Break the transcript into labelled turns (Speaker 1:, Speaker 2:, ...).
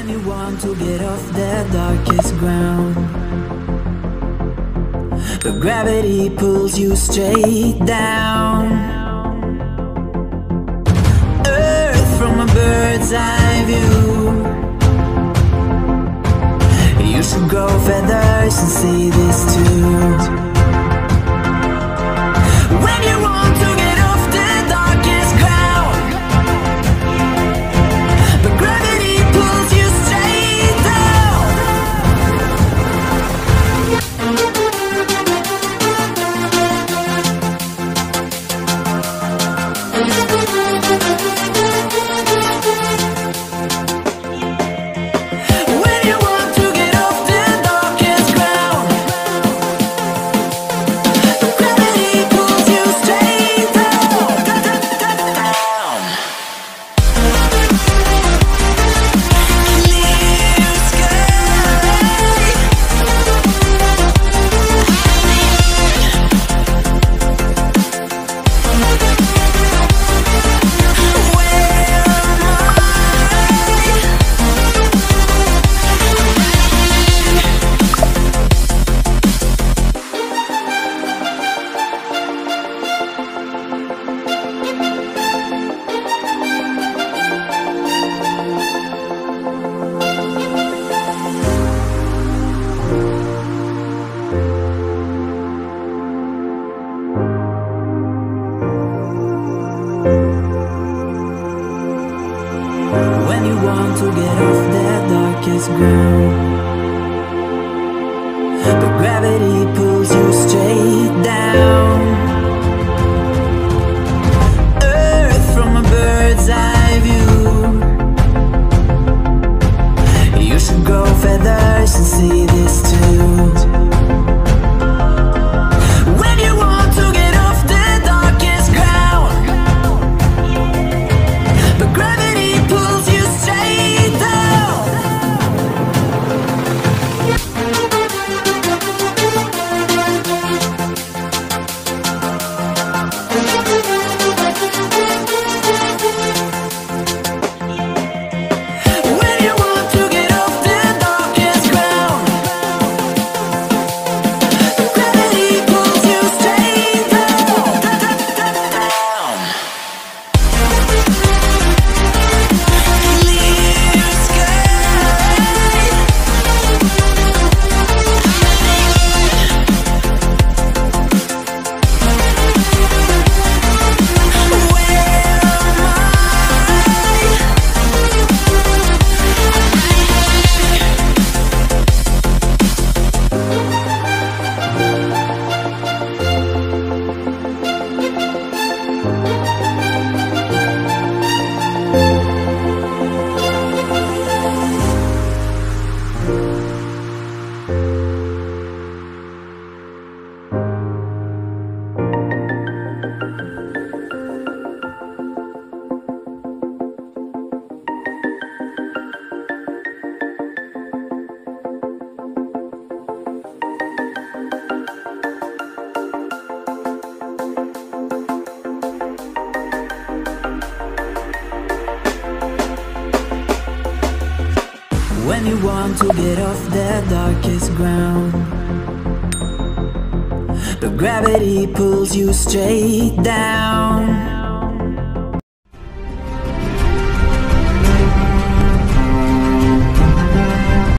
Speaker 1: When you want to get off the darkest ground, but gravity pulls you straight down. Earth from a bird's eye view. You should grow feathers and see this too. When you want to get off the darkest ground, but gravity pulls you straight down. When you want to get off the darkest ground, but gravity pulls you straight down. Clear sky. When you want to get off that darkest ground, but gravity pulls you straight down. Earth from a bird's eye view. You should grow feathers and see this too. When you want to get off the darkest ground, but gravity pulls you straight down. When you want to get off the darkest ground, but gravity pulls you straight down. Clear sky. When you want to get off the darkest ground, but gravity pulls you straight down.